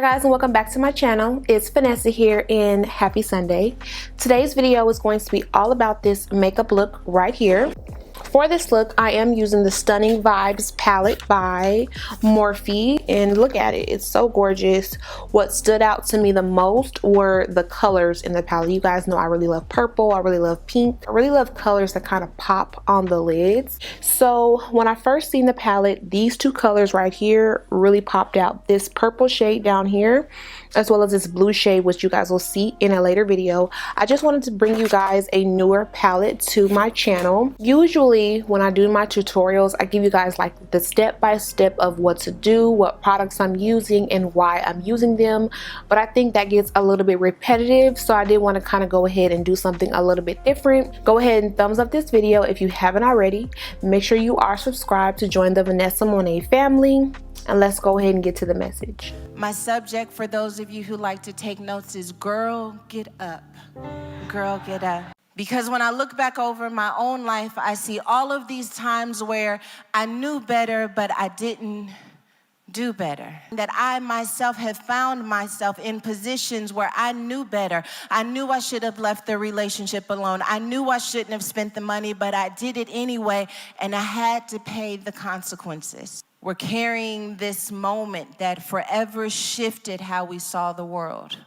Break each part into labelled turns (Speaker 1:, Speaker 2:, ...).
Speaker 1: guys, and welcome back to my channel. It's Vanessa here, and happy Sunday. Today's video is going to be all about this makeup look right here. For this look, I am using the Stunning Vibes palette by Morphe, and look at it, it's so gorgeous. What stood out to me the most were the colors in the palette. You guys know I really love purple, I really love pink, I really love colors that kind of pop on the lids. So when I first seen the palette, these two colors right here really popped out. This purple shade down here, as well as this blue shade, which you guys will see in a later video. I just wanted to bring you guys a newer palette to my channel. Usually when I do my tutorials, I give you guys like the step-by-step of what to do, what products I'm using, and why I'm using them. But I think that gets a little bit repetitive, so I did want to kind of go ahead and do something a little bit different. Go ahead and thumbs up this video if you haven't already. Make sure you are subscribed to join the Vanessa Monet family. And let's go ahead and get to the message.
Speaker 2: My subject, for those of you who like to take notes, is girl, get up. Girl, get up. Because when I look back over my own life, I see all of these times where I knew better, but I didn't do better. That I myself have found myself in positions where I knew better. I knew I should have left the relationship alone. I knew I shouldn't have spent the money, but I did it anyway, and I had to pay the consequences. We're carrying this moment that forever shifted how we saw the world.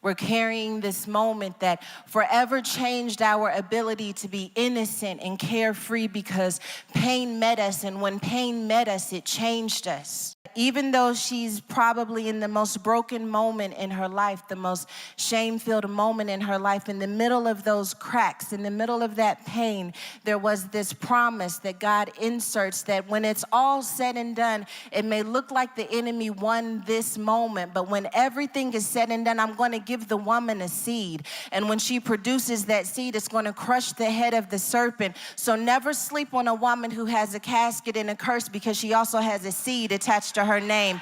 Speaker 2: We're carrying this moment that forever changed our ability to be innocent and carefree because pain met us, and when pain met us, it changed us. Even though she's probably in the most broken moment in her life, the most shame-filled moment in her life, in the middle of those cracks, in the middle of that pain, there was this promise that God inserts that when it's all said and done, it may look like the enemy won this moment, but when everything is said and done, I'm going to give the woman a seed. And when she produces that seed, it's going to crush the head of the serpent. So never sleep on a woman who has a casket and a curse, because she also has a seed attached to her name.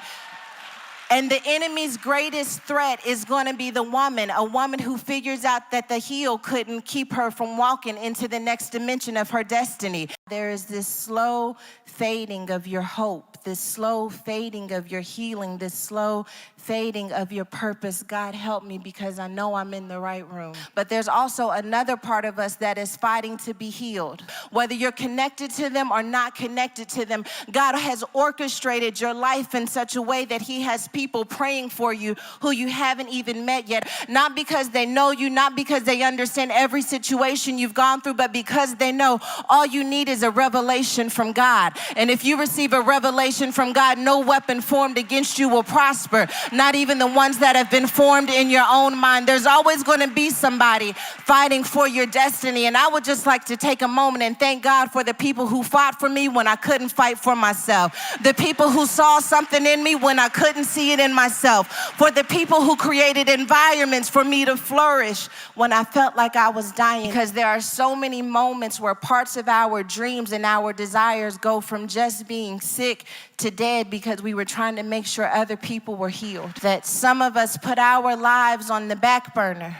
Speaker 2: And the enemy's greatest threat is going to be the woman, a woman who figures out that the heel couldn't keep her from walking into the next dimension of her destiny. There is this slow fading of your hope, this slow fading of your healing, this slow fading of your purpose. God help me, because I know I'm in the right room. But there's also another part of us that is fighting to be healed. Whether you're connected to them or not connected to them, God has orchestrated your life in such a way that He has people praying for you who you haven't even met yet. Not because they know you, not because they understand every situation you've gone through, but because they know all you need is a revelation from God. And if you receive a revelation from God, no weapon formed against you will prosper. Not even the ones that have been formed in your own mind. There's always going to be somebody fighting for your destiny. And I would just like to take a moment and thank God for the people who fought for me when I couldn't fight for myself. The people who saw something in me when I couldn't see it in myself. For the people who created environments for me to flourish when I felt like I was dying. Because there are so many moments where parts of our dreams and our desires go from just being sick to dead because we were trying to make sure other people were healed. That some of us put our lives on the back burner.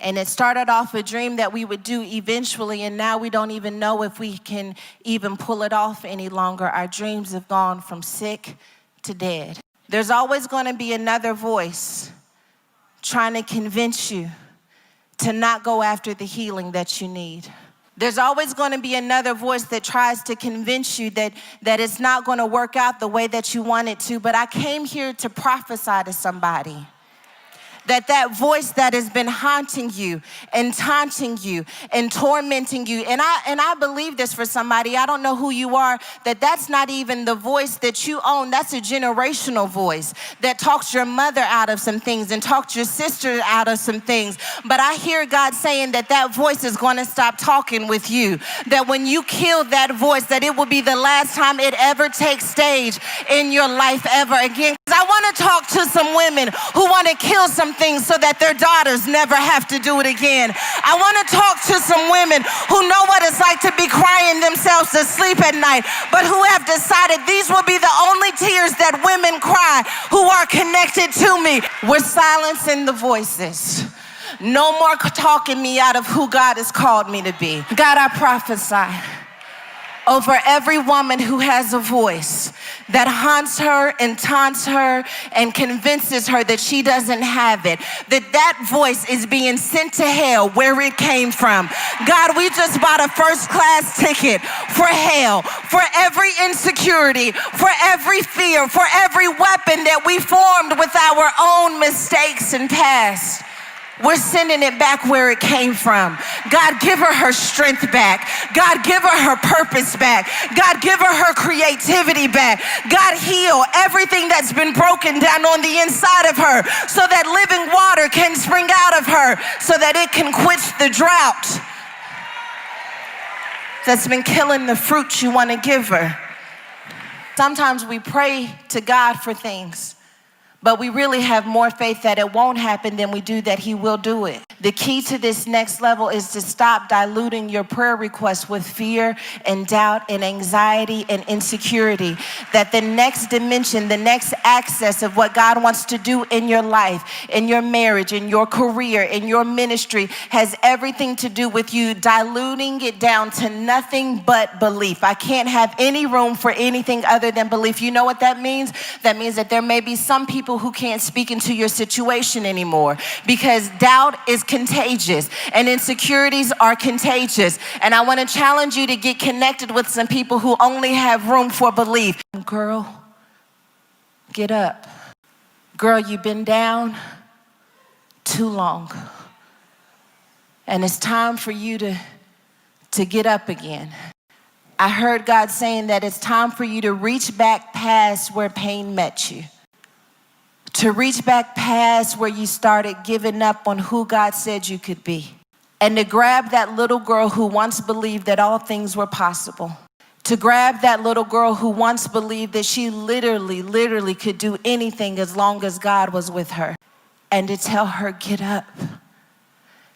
Speaker 2: And it started off a dream that we would do eventually, and now we don't even know if we can even pull it off any longer. Our dreams have gone from sick to dead. There's always going to be another voice trying to convince you to not go after the healing that you need. There's always going to be another voice that tries to convince you that it's not going to work out the way that you want it to. But I came here to prophesy to somebody that voice that has been haunting you and taunting you and tormenting you. And I believe this for somebody. I don't know who you are, that's not even the voice that you own. That's a generational voice that talks your mother out of some things and talks your sister out of some things. But I hear God saying that voice is going to stop talking with you. That when you kill that voice, that it will be the last time it ever takes stage in your life ever again. I want to talk to some women who want to kill some things so that their daughters never have to do it again. I want to talk to some women who know what it's like to be crying themselves to sleep at night, but who have decided these will be the only tears that women cry who are connected to me. We're silencing the voices. No more talking me out of who God has called me to be. God, I prophesy over every woman who has a voice that haunts her and taunts her and convinces her that she doesn't have it, that voice is being sent to hell where it came from. God, we just bought a first-class ticket for hell, for every insecurity, for every fear, for every weapon that we formed with our own mistakes and past. We're sending it back where it came from. God, give her strength back. God, give her purpose back. God, give her creativity back. God, heal everything that's been broken down on the inside of her so that living water can spring out of her so that it can quench the drought that's been killing the fruit you want to give her. Sometimes we pray to God for things, but we really have more faith that it won't happen than we do that he will do it. The key to this next level is to stop diluting your prayer requests with fear and doubt and anxiety and insecurity. That the next dimension, the next access of what God wants to do in your life, in your marriage, in your career, in your ministry, has everything to do with you diluting it down to nothing but belief. I can't have any room for anything other than belief. You know what that means? That means that there may be some people who can't speak into your situation anymore because doubt is contagious and insecurities are contagious. And I want to challenge you to get connected with some people who only have room for belief. Girl, get up. Girl, you've been down too long. And it's time for you to get up again. I heard God saying that it's time for you to reach back past where pain met you. To reach back past where you started giving up on who God said you could be. And to grab that little girl who once believed that all things were possible. To grab that little girl who once believed that she literally could do anything as long as God was with her. And to tell her, get up.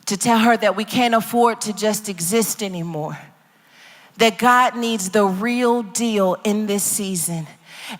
Speaker 2: To tell her that we can't afford to just exist anymore. That God needs the real deal in this season.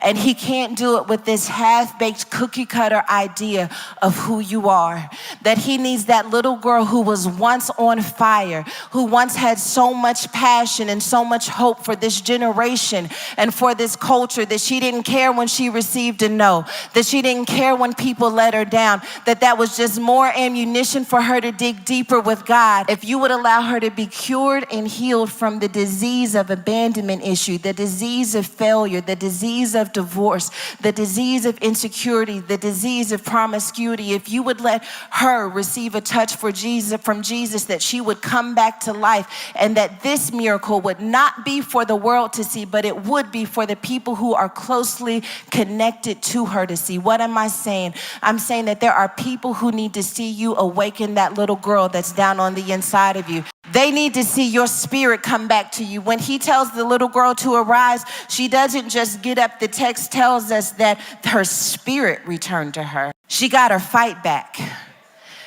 Speaker 2: And he can't do it with this half-baked cookie cutter idea of who you are. That he needs that little girl who was once on fire, who once had so much passion and so much hope for this generation and for this culture, that she didn't care when she received a no, that she didn't care when people let her down, that was just more ammunition for her to dig deeper with God. If you would allow her to be cured and healed from the disease of abandonment issue, the disease of failure, the disease of divorce, the disease of insecurity, the disease of promiscuity, if you would let her receive a touch from Jesus, that she would come back to life, and that this miracle would not be for the world to see, but it would be for the people who are closely connected to her to see. What am I saying? I'm saying that there are people who need to see you awaken that little girl that's down on the inside of you. They need to see your spirit come back to you. When he tells the little girl to arise, she doesn't just get up. The text tells us that her spirit returned to her. She got her fight back.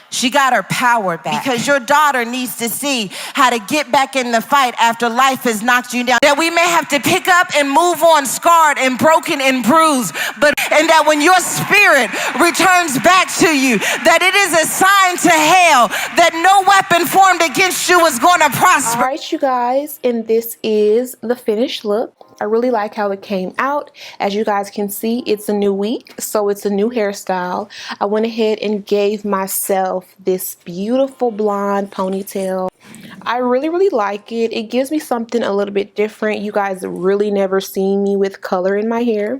Speaker 2: She got her power back. Because your daughter needs to see how to get back in the fight after life has knocked you down. That we may have to pick up and move on scarred and broken and bruised, and that when your spirit returns back to you, that it is a sign to hell that no weapon formed against you is going to prosper.
Speaker 1: All right, you guys, and this is the finished look. I really like how it came out. As you guys can see, it's a new week, so it's a new hairstyle. I went ahead and gave myself this beautiful blonde ponytail. I really like it. It gives me something a little bit different. You guys really never seen me with color in my hair,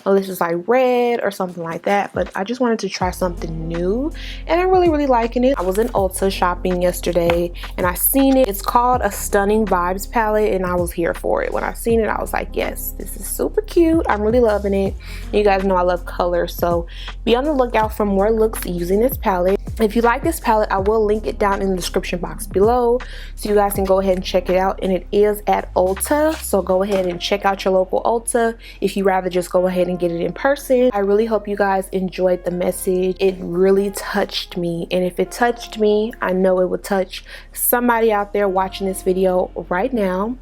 Speaker 1: unless it's like red or something like that, but I just wanted to try something new, and I'm really liking it. I was in Ulta shopping yesterday and I seen it. It's called a Stunning Vibes palette, and I was here for it. When I seen it, I was like, yes, this is super cute. I'm really loving it. You guys know I love color, so be on the lookout for more looks using this palette. If you like this palette, I will link it down in the description box below so you guys can go ahead and check it out, and it is at Ulta, so go ahead and check out your local Ulta if you rather just go ahead and get it in person. I really hope you guys enjoyed the message. It really touched me, and if it touched me, I know it would touch somebody out there watching this video right now.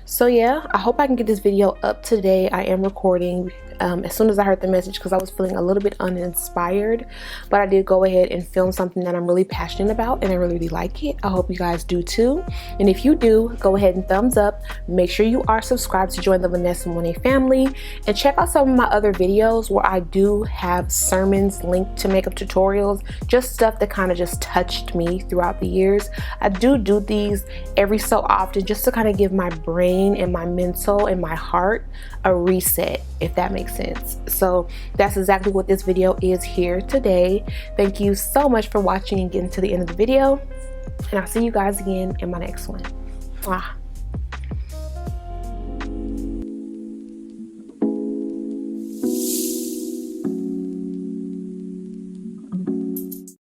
Speaker 1: So yeah, I hope I can get this video up today. I am recording as soon as I heard the message, because I was feeling a little bit uninspired, but I did go ahead and film something that I'm really passionate about and I really like it. I hope you guys do too, and if you do, go ahead and thumbs up. Make sure you are subscribed to join the Vanessa Monet family, and check out some of my other videos where I do have sermons linked to makeup tutorials, just stuff that kind of just touched me throughout the years. I do these every so often just to kind of give my brain and my mental and my heart a reset, if that makes sense. So that's exactly what this video is here today. Thank you so much for watching and getting to the end of the video, and I'll see you guys again in my next one. Mwah.